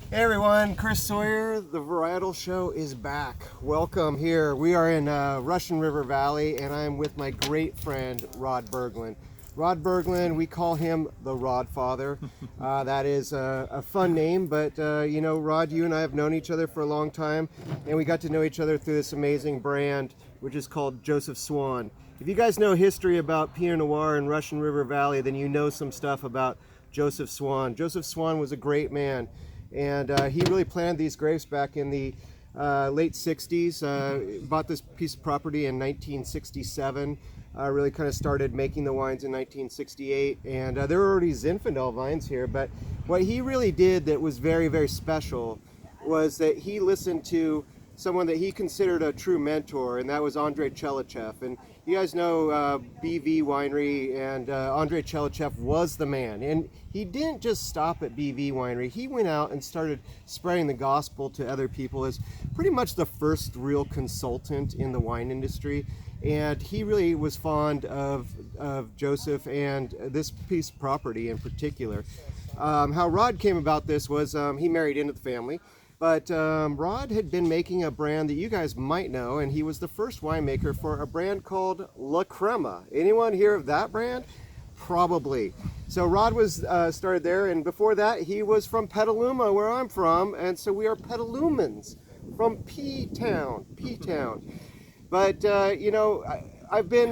Hey everyone, Chris Sawyer, the Varietal Show is back. Welcome here. We are in Russian River Valley and I'm with my great friend Rod Berglund. Rod Berglund, we call him the Rodfather. That is a fun name, but you know, Rod, you and I have known each other for a long time and we got to know each other through this amazing brand which is called Joseph Swan. If you guys know history about Pinot Noir in Russian River Valley, then you know some stuff about Joseph Swan. Joseph Swan was a great man. And he really planted these grapes back in the late 60s, bought this piece of property in 1967, really kind of started making the wines in 1968, and there were already Zinfandel vines here, but what he really did that was very, very special was that he listened to someone that he considered a true mentor, and that was Andrei Chelichev. And you guys know BV Winery, and Andrei Chelichev was the man. And he didn't just stop at BV Winery. He went out and started spreading the gospel to other people as pretty much the first real consultant in the wine industry. And he really was fond of Joseph and this piece of property in particular. How Rod came about this was he married into the family. But Rod had been making a brand that you guys might know, and he was the first winemaker for a brand called La Crema. Anyone hear of that brand? Probably. So Rod was started there, and before that he was from Petaluma, where I'm from, and so we are Petalumans from P-Town. But you know, I've been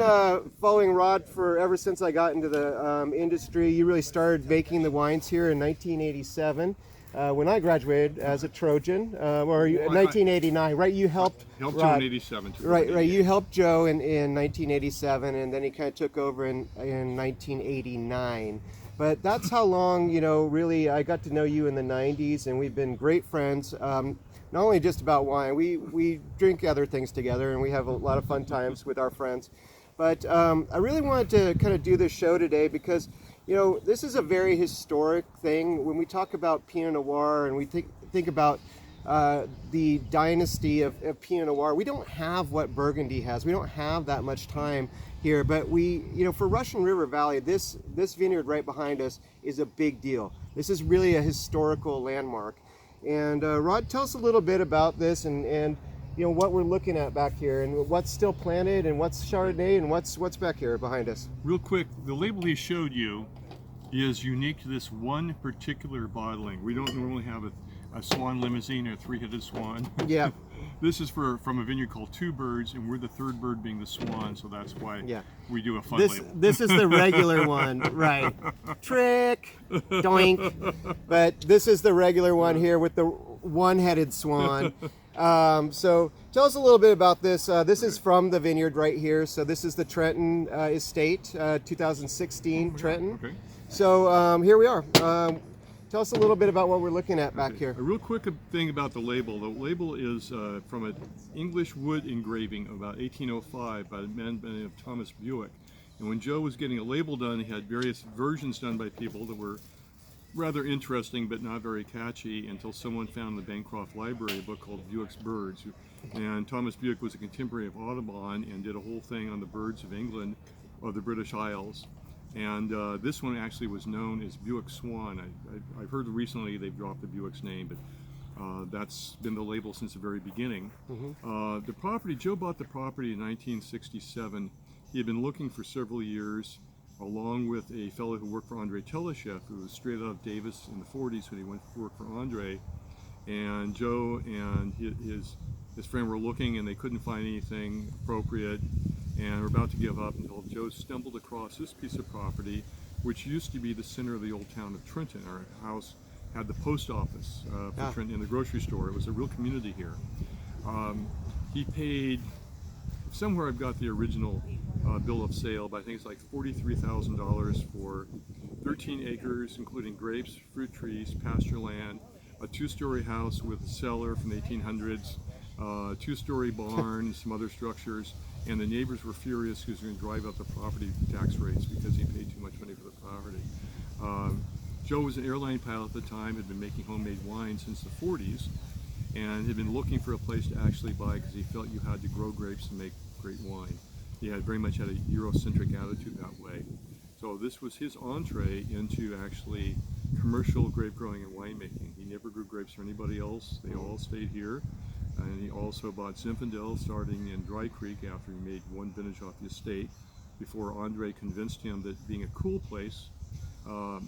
following Rod for ever since I got into the industry. You really started making the wines here in 1987. When I graduated as a Trojan, or 1989, right? You helped Joe in '87. Right. You helped Joe in 1987, and then he kind of took over in 1989. But that's how long, you know, really I got to know you in the 90s, and we've been great friends. Not only just about wine, we drink other things together, and we have a lot of fun times with our friends. But I really wanted to kind of do this show today because, you know, this is a very historic thing. When we talk about Pinot Noir and we think about the dynasty of Pinot Noir, we don't have what Burgundy has. We don't have that much time here, but we, you know, for Russian River Valley, this vineyard right behind us is a big deal. This is really a historical landmark. And Rod, tell us a little bit about this and you know what we're looking at back here and what's still planted and what's Chardonnay and what's back here behind us. Real quick, the label he showed you is unique to this one particular bottling. We don't normally have a swan limousine or a three-headed swan. Yeah. This is from a vineyard called Two Birds, and we're the third bird being the swan, so that's why we do a fun label. This is the regular one, right? Trick, doink. But this is the regular one here with the one-headed swan. So tell us a little bit about this. This is from the vineyard right here. So this is the Trenton estate, 2016 Trenton. Okay. So here we are. Tell us a little bit about what we're looking at back here. A real quick thing about the label. The label is from an English wood engraving of about 1805 by a man by the name of Thomas Buick. And when Joe was getting a label done, he had various versions done by people that were rather interesting but not very catchy until someone found in the Bancroft Library a book called Buick's Birds. And Thomas Buick was a contemporary of Audubon and did a whole thing on the birds of England or the British Isles. And this one actually was known as Buick Swan. I've heard recently they've dropped the Buick's name, but that's been the label since the very beginning. The property, Joe bought the property in 1967. He had been looking for several years, along with a fellow who worked for Andrei Chelichev, who was straight out of Davis in the 40s when he went to work for Andrei. And Joe and his friend were looking and they couldn't find anything appropriate and were about to give up until Joe stumbled across this piece of property, which used to be the center of the old town of Trenton. Our house had the post office for Trenton and the grocery store. It was a real community here. He paid, somewhere I've got the original bill of sale, but I think it's like $43,000 for 13 acres, including grapes, fruit trees, pasture land, a two-story house with a cellar from the 1800s, two-story barn, some other structures, and the neighbors were furious because they were going to drive up the property tax rates because he paid too much money for the property. Joe was an airline pilot at the time, had been making homemade wine since the 40s, and had been looking for a place to actually buy because he felt you had to grow grapes to make great wine. He had very much had a Eurocentric attitude that way. So this was his entree into actually commercial grape growing and winemaking. He never grew grapes for anybody else. They all stayed here. And he also bought Zinfandel starting in Dry Creek after he made one vintage off the estate before Andre convinced him that being a cool place,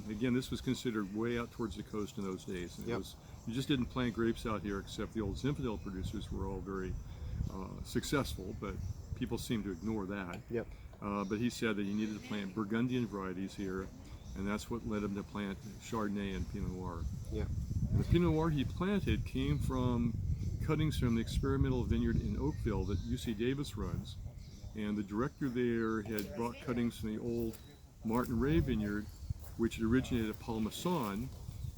again, this was considered way out towards the coast in those days. And it was, you just didn't plant grapes out here, except the old Zinfandel producers were all very successful, but people seem to ignore that. But he said that he needed to plant Burgundian varieties here, and that's what led him to plant Chardonnay and Pinot Noir. And the Pinot Noir he planted came from cuttings from the experimental vineyard in Oakville that UC Davis runs, and the director there had brought cuttings from the old Martin Ray vineyard, which had originated at Paul Masson,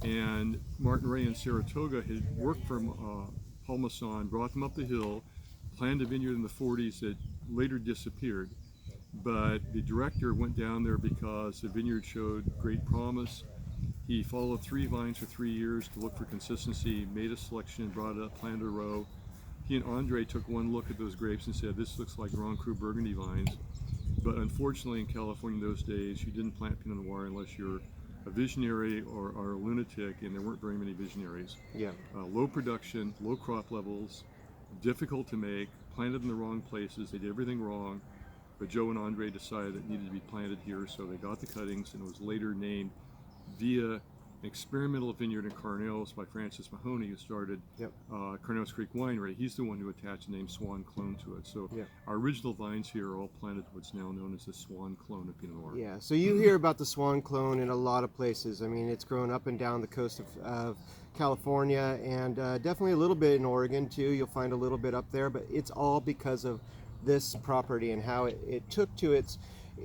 and Martin Ray in Saratoga had worked from Paul Masson, brought them up the hill, planted a vineyard in the 40s that later disappeared. But the director went down there because the vineyard showed great promise. He followed 3 vines for 3 years to look for consistency, made a selection, brought it up, planted a row. He and Andre took one look at those grapes and said, this looks like Grand Cru Burgundy vines. But unfortunately in California in those days, you didn't plant Pinot Noir unless you're a visionary or a lunatic, and there weren't very many visionaries. Low production, low crop levels, difficult to make, planted in the wrong places, they did everything wrong. But Joe and Andre decided it needed to be planted here, so they got the cuttings, and it was later named via an experimental vineyard in Carneros by Francis Mahoney, who started Carneros Creek Winery. He's the one who attached the name Swan Clone to it. So our original vines here are all planted what's now known as the Swan Clone of Pinot Noir. So you hear about the Swan Clone in a lot of places. I mean, it's grown up and down the coast of California, and definitely a little bit in Oregon too. You'll find a little bit up there, but it's all because of this property and how it took to its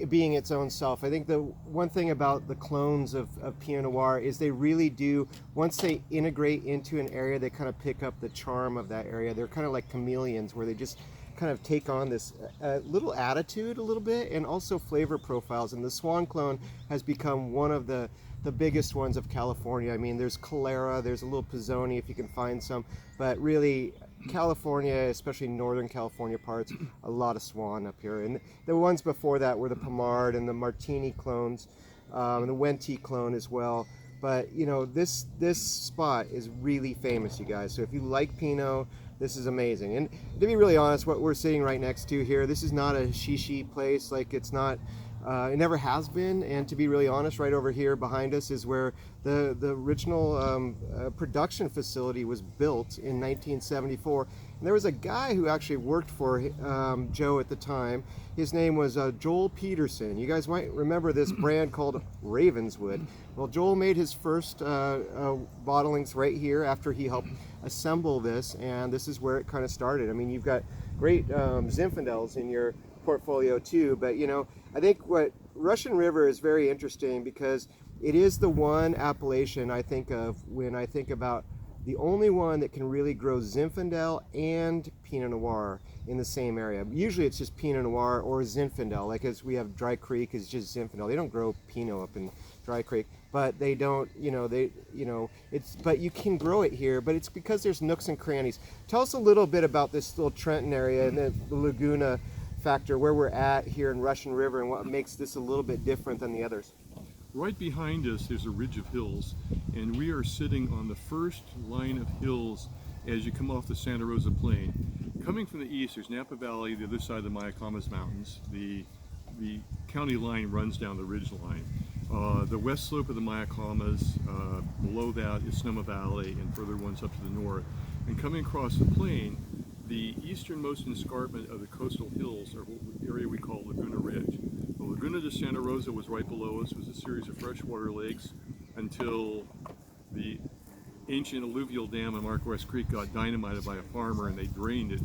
being its own self. I think the one thing about the clones of Pinot Noir is they really do, once they integrate into an area, they kind of pick up the charm of that area. They're kind of like chameleons, where they just kind of take on this little attitude a little bit, and also flavor profiles. And the Swan Clone has become one of the biggest ones of California. I mean, there's Calera, there's a little Pizzoni if you can find some, but really California, especially Northern California parts, a lot of Swan up here. And the ones before that were the Pomard and the Martini clones, and the Wenti clone as well. But you know, this spot is really famous, you guys. So if you like Pinot, this is amazing. And to be really honest, what we're sitting right next to here, this is not a shishi place. Like, it's not, it never has been. And to be really honest, right over here behind us is where the original production facility was built in 1974. And there was a guy who actually worked for Joe at the time. His name was Joel Peterson. You guys might remember this brand called Ravenswood. Well, Joel made his first bottlings right here after he helped assemble this, and this is where it kind of started. I mean, you've got great Zinfandels in your portfolio too, but you know, I think what Russian River is very interesting because it is the one appellation I think of when I think about the only one that can really grow Zinfandel and Pinot Noir in the same area. Usually it's just Pinot Noir or Zinfandel, like as we have Dry Creek is just Zinfandel. They don't grow Pinot up in Dry Creek, but they don't, it's, but you can grow it here, but it's because there's nooks and crannies. Tell us a little bit about this little Trenton area and the Laguna factor, where we're at here in Russian River, and what makes this a little bit different than the others. Right behind us, there's a ridge of hills, and we are sitting on the first line of hills as you come off the Santa Rosa Plain. Coming from the east, there's Napa Valley, the other side of the Mayacamas Mountains. The county line runs down the ridge line. The west slope of the Mayacamas, below that is Sonoma Valley, and further ones up to the north. And coming across the plain, the easternmost escarpment of the coastal hills are the area we call Laguna Ridge. The Laguna de Santa Rosa was right below us. It was a series of freshwater lakes until the ancient alluvial dam on Mark West Creek got dynamited by a farmer, and they drained it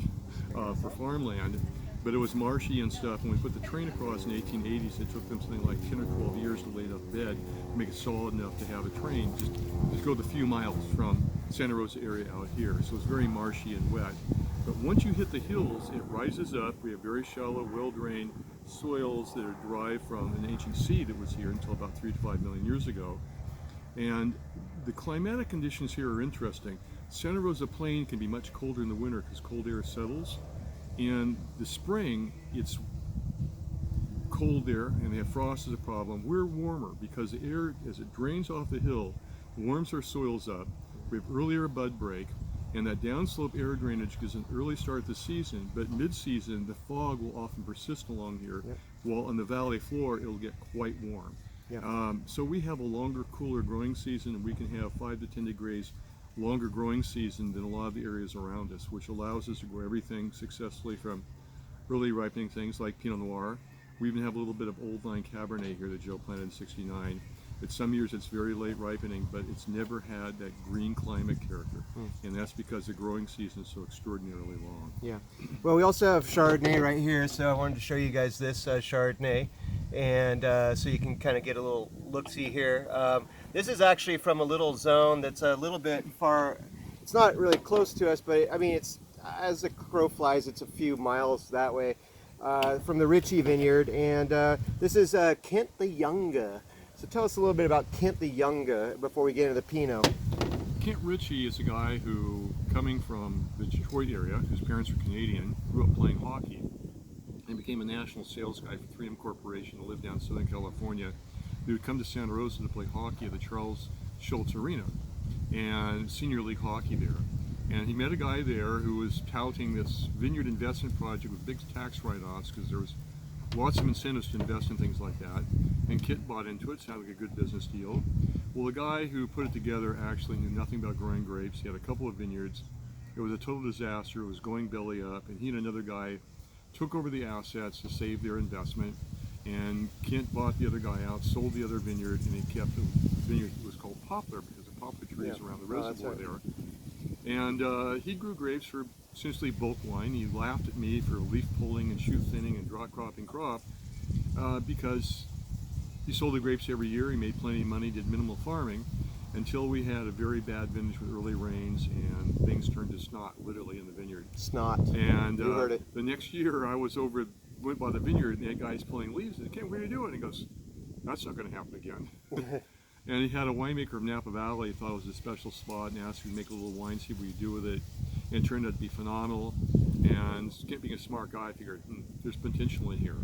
for farmland. But it was marshy and stuff. When we put the train across in the 1880s, it took them something like 10 or 12 years to lay it up bed to make it solid enough to have a train just go the few miles from Santa Rosa area out here. So it's very marshy and wet. But once you hit the hills, it rises up. We have very shallow, well-drained soils that are derived from an ancient sea that was here until about 3 to 5 million years ago. And the climatic conditions here are interesting. Santa Rosa Plain can be much colder in the winter because cold air settles. In the spring, it's cold there, and they have frost as a problem. We're warmer because the air, as it drains off the hill, warms our soils up. We have earlier bud break, and that downslope air drainage gives an early start to the season, but mid-season the fog will often persist along here, while on the valley floor it'll get quite warm. So we have a longer, cooler growing season, and we can have 5 to 10 degrees longer growing season than a lot of the areas around us, which allows us to grow everything successfully from early ripening things like Pinot Noir. We even have a little bit of old vine Cabernet here that Joe planted in '69. But some years it's very late ripening, but it's never had that green climate character. And that's because the growing season is so extraordinarily long. Yeah. Well, we also have Chardonnay right here, so I wanted to show you guys this Chardonnay. And so you can kind of get a little look-see here. This is actually from a little zone that's a little bit far. It's not really close to us, but I mean, it's, as the crow flies, it's a few miles that way from the Ritchie Vineyard. And this is Kent the Younger. So tell us a little bit about Kent the Younger before we get into the Pinot. Kent Ritchie is a guy who, coming from the Detroit area, whose parents were Canadian, grew up playing hockey, and became a national sales guy for 3M Corporation to live down in Southern California. He would come to Santa Rosa to play hockey at the Charles Schultz Arena and senior league hockey there. And he met a guy there who was touting this vineyard investment project with big tax write-offs because there was lots of incentives to invest in things like that. And Kit bought into it, sounded like a good business deal. Well, the guy who put it together actually knew nothing about growing grapes. He had a couple of vineyards. It was a total disaster. It was going belly up. And he and another guy took over the assets to save their investment. And Kent bought the other guy out, sold the other vineyard, and he kept the vineyard. It was called Poplar because the poplar trees around the reservoir there. And he grew grapes for essentially bulk wine. He laughed at me for leaf pulling and shoot thinning and drought cropping crop because he sold the grapes every year. He made plenty of money, did minimal farming, until we had a very bad vintage with early rains and things turned to snot, literally, in the vineyard. Snot. And you heard it. The next year I was over, went by the vineyard, and that guy's pulling leaves. And I said, "Ken, what are you doing?" He goes, "That's not going to happen again." And he had a winemaker from Napa Valley, thought it was a special spot, and asked him to make a little wine, see what you do with it. And it turned out to be phenomenal. And Kent, being a smart guy, I figured, there's potential in here.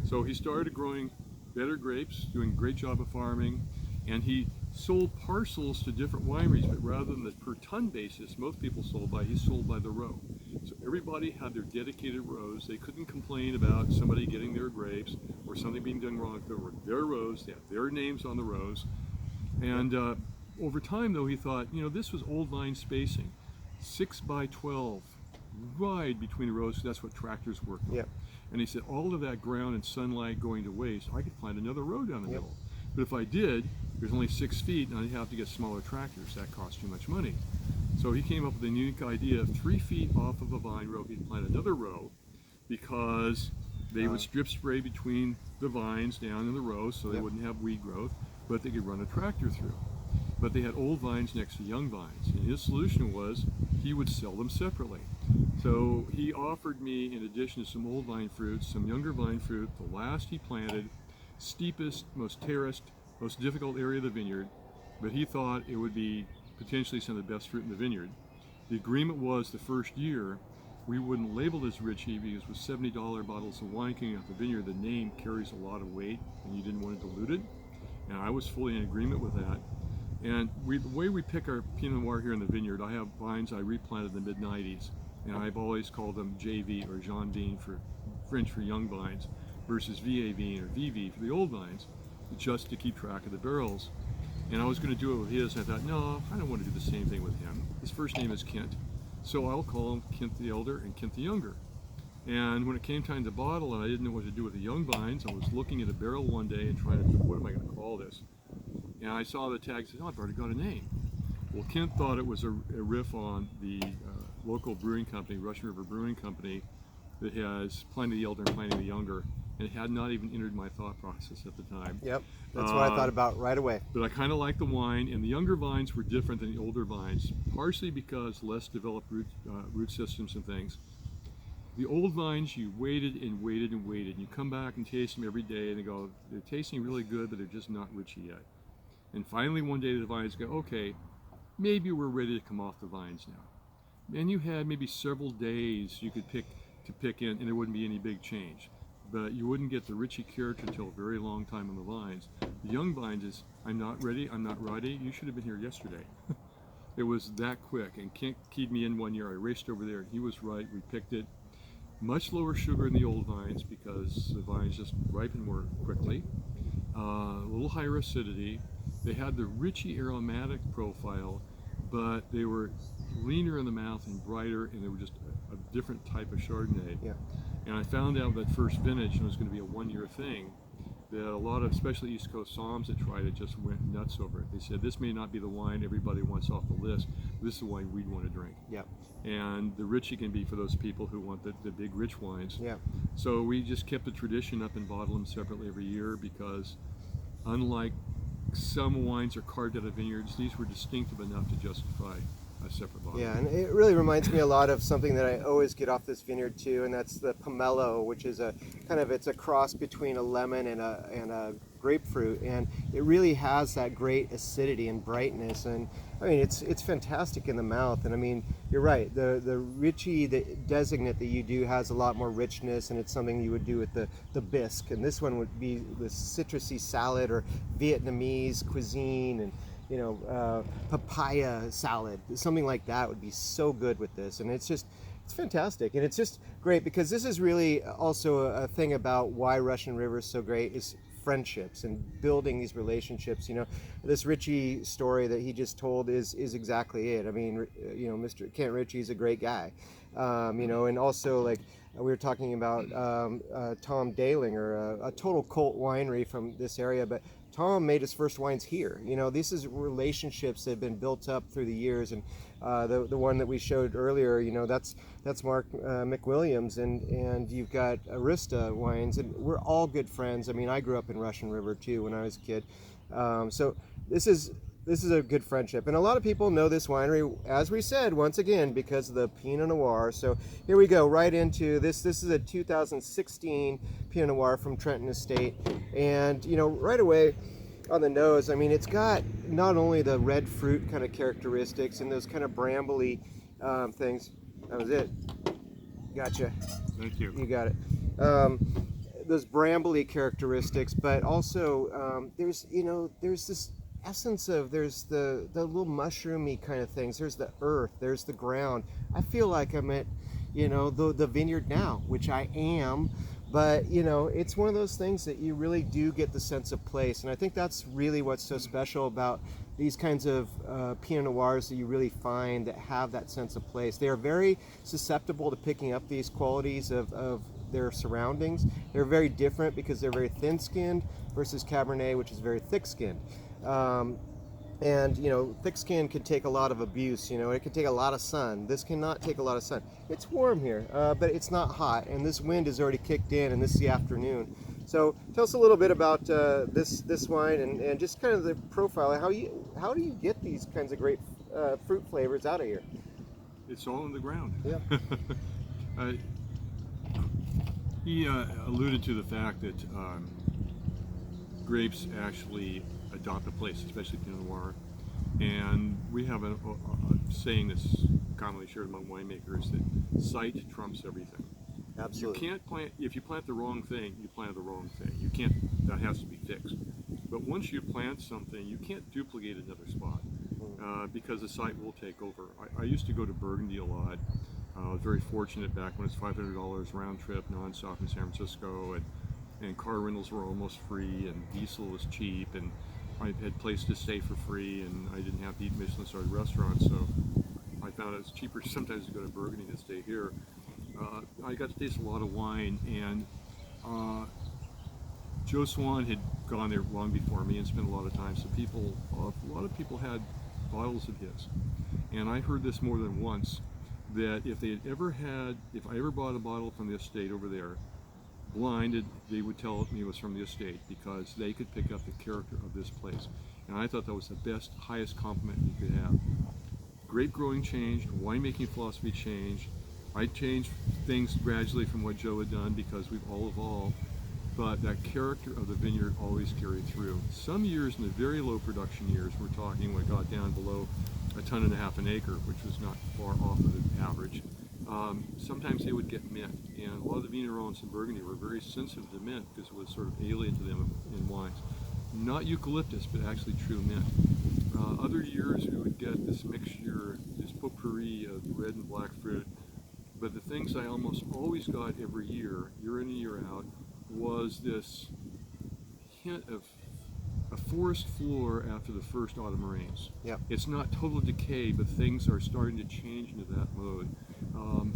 So he started growing better grapes, doing a great job of farming, and he sold parcels to different wineries, but rather than the per ton basis most people sold by, he sold by the row. So everybody had their dedicated rows. They couldn't complain about somebody getting their grapes or something being done wrong. There were their rows, they had their names on the rows. And over time, though, he thought, this was old vine spacing, 6 by 12, wide between the rows, because that's what tractors work with. And he said, all of that ground and sunlight going to waste, I could plant another row down the middle. But if I did, there's only 6 feet, and I'd have to get smaller tractors. That costs too much money. So he came up with a unique idea of 3 feet off of a vine row, he'd plant another row, because they would strip spray between the vines down in the rows, so they wouldn't have weed growth, but they could run a tractor through. But they had old vines next to young vines, and his solution was he would sell them separately. So he offered me, in addition to some old vine fruit, some younger vine fruit, the last he planted, steepest, most terraced, most difficult area of the vineyard, but he thought it would be potentially some of the best fruit in the vineyard. The agreement was the first year we wouldn't label this Ritchie because with $70 bottles of wine coming out the vineyard, the name carries a lot of weight and you didn't want to dilute it. And I was fully in agreement with that. And the way we pick our Pinot Noir here in the vineyard, I have vines I replanted in the mid-90s, and I've always called them JV or Jean Vine for French for young vines versus VA Vine or VV for the old vines, just to keep track of the barrels. And I was going to do it with his, and I thought, no, I don't want to do the same thing with him. His first name is Kent, so I'll call him Kent the Elder and Kent the Younger. And when it came time to bottle and I didn't know what to do with the young vines, I was looking at a barrel one day and trying to think, what am I going to call this? And I saw the tag and said, oh, I've already got a name. Well, Kent thought it was a riff on the local brewing company, Russian River Brewing Company, that has Pliny the Elder and Pliny the Younger, and it had not even entered my thought process at the time. Yep, that's what I thought about right away. But I kind of like the wine, and the younger vines were different than the older vines, partially because less developed root systems and things. The old vines, you waited and waited and waited, and you come back and taste them every day, and they go, they're tasting really good, but they're just not Ritchie yet. And finally one day the vines go, okay, maybe we're ready to come off the vines now. And you had maybe several days you could pick in, and there wouldn't be any big change. but you wouldn't get the richy character until a very long time on the vines. The young vines is, I'm not ready, I'm not ready, you should have been here yesterday. It was that quick, and Kent keyed me in one year. I raced over there, and he was right. We picked it. Much lower sugar in the old vines because the vines just ripen more quickly. A little higher acidity. They had the richy aromatic profile, but they were leaner in the mouth and brighter, and they were just a different type of Chardonnay. Yeah. And I found out that first vintage, and it was going to be a one-year thing, that a lot of, especially East Coast somms that tried it, just went nuts over it. They said, this may not be the wine everybody wants off the list, but this is the wine we'd want to drink. Yep. And the richy can be for those people who want the big rich wines. Yeah. So we just kept the tradition up and bottled them separately every year because unlike some wines are carved out of vineyards, these were distinctive enough to justify a separate bottle. Yeah, and it really reminds me a lot of something that I always get off this vineyard too, and that's the pomelo, which is a kind of, it's a cross between a lemon and a grapefruit, and it really has that great acidity and brightness, and I mean it's fantastic in the mouth. And I mean, you're right, the richy, the designate that you do has a lot more richness, and it's something you would do with the bisque, and this one would be the citrusy salad or Vietnamese cuisine, and papaya salad, something like that would be so good with this. And it's fantastic, and it's just great because this is really also a thing about why Russian River is so great, is friendships and building these relationships. This Richie story that he just told is exactly it. I mean, Mr. Kent Ritchie's a great guy, and also, like, we were talking about Tom Dalinger, a total cult winery from this area, but Tom made his first wines here. This is relationships that have been built up through the years, and the one that we showed earlier, that's Mark McWilliams, and you've got Arista Wines, and we're all good friends. I mean, I grew up in Russian River too when I was a kid, so this is a good friendship, and a lot of people know this winery, as we said, once again, because of the Pinot Noir. So here we go, right into this. This is a 2016 Pinot Noir from Trenton Estate, and right away on the nose, I mean, it's got not only the red fruit kind of characteristics and those kind of brambly things. That was it. Gotcha. Thank you. You got it. Those brambly characteristics, but also there's this essence of, there's the little mushroomy kind of things, there's the earth, there's the ground. I feel like I'm at the vineyard now, which I am, but it's one of those things that you really do get the sense of place, and I think that's really what's so special about these kinds of Pinot Noirs that you really find that have that sense of place. They are very susceptible to picking up these qualities of their surroundings. They're very different because they're very thin-skinned versus Cabernet, which is very thick-skinned. And thick skin can take a lot of abuse. It can take a lot of sun. This cannot take a lot of sun. It's warm here, but it's not hot, and this wind has already kicked in, and this is the afternoon. So tell us a little bit about this wine and just kind of the profile. How do you get these kinds of great fruit flavors out of here? It's all in the ground. Yeah. He alluded to the fact that grapes actually adopt a place, especially Pinot Noir. And we have a saying that's commonly shared among winemakers that sight trumps everything. Absolutely. You can't plant, if you plant the wrong thing, you plant the wrong thing. You can't, that has to be fixed. But once you plant something, you can't duplicate another spot because the site will take over. I used to go to Burgundy a lot. I was very fortunate back when it was $500 round trip, nonstop in San Francisco, and car rentals were almost free, and diesel was cheap, and I had places to stay for free, and I didn't have to eat Michelin-starred restaurants, so I found it was cheaper sometimes to go to Burgundy than stay here. I got to taste a lot of wine, and Joe Swan had gone there long before me and spent a lot of time, so a lot of people had bottles of his. And I heard this more than once, that if I ever bought a bottle from the estate over there, blinded, they would tell me it was from the estate because they could pick up the character of this place. And I thought that was the best, highest compliment you could have. Grape growing changed, winemaking philosophy changed. I changed things gradually from what Joe had done because we've all evolved, but that character of the vineyard always carried through. Some years in the very low production years, we're talking when it got down below 1.5 tons an acre, which was not far off of the average. sometimes they would get mint, and a lot of the vignerons in Burgundy were very sensitive to mint because it was sort of alien to them in wines. Not eucalyptus, but actually true mint. Other years we would get this mixture, this potpourri of red and black fruit, but the things I almost always got every year in and year out, was this hint of a forest floor after the first autumn rains. Yep. It's not total decay, but things are starting to change into that mode.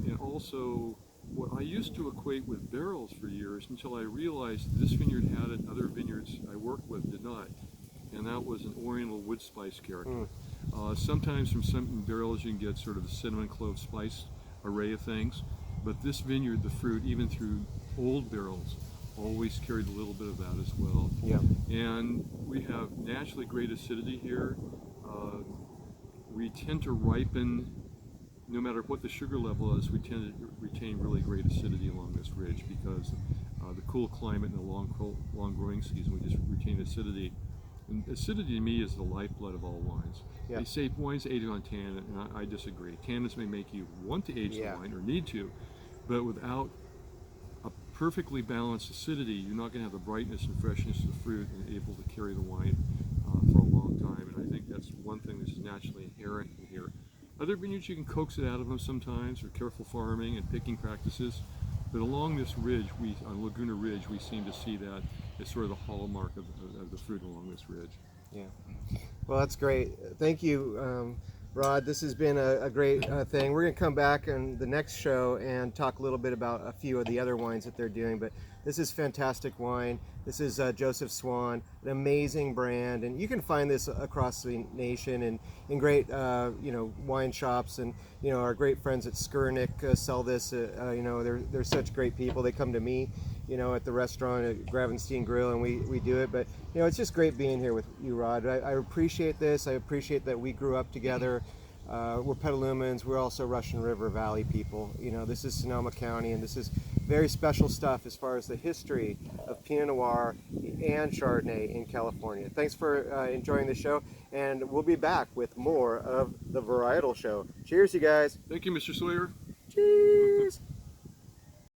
And also, what I used to equate with barrels for years until I realized this vineyard had it, other vineyards I worked with did not, and that was an oriental wood spice character. Sometimes from some barrels you can get sort of a cinnamon clove spice array of things, but this vineyard, the fruit, even through old barrels, always carried a little bit of that as well. Yeah. And we have naturally great acidity here. We tend to ripen, no matter what the sugar level is, we tend to retain really great acidity along this ridge because the cool climate and the long growing season, we just retain acidity. And acidity to me is the lifeblood of all wines. Yeah. They say wines aged on tannin, and I disagree. Tannins may make you want to age the wine or need to, but without a perfectly balanced acidity, you're not going to have the brightness and freshness of the fruit and able to carry the wine for a long time. And I think that's one thing that's naturally inherent in here. Other vineyards, you can coax it out of them sometimes, or careful farming and picking practices. But along this ridge, on Laguna Ridge, we seem to see that as sort of the hallmark of the fruit along this ridge. Yeah. Well, that's great. Thank you, Rod. This has been a great thing. We're going to come back on the next show and talk a little bit about a few of the other wines that they're doing. But this is fantastic wine. This is Joseph Swan, an amazing brand, and you can find this across the nation and in great, wine shops. And our great friends at Skurnik sell this. They're such great people. They come to me, at the restaurant at Gravenstein Grill, and we do it. But it's just great being here with you, Rod. I appreciate this. I appreciate that we grew up together. We're Petalumans. We're also Russian River Valley people. This is Sonoma County, and this is very special stuff as far as the history of Pinot Noir and Chardonnay in California. Thanks for enjoying the show, and we'll be back with more of the Varietal Show. Cheers, you guys. Thank you, Mr. Sawyer. Cheers.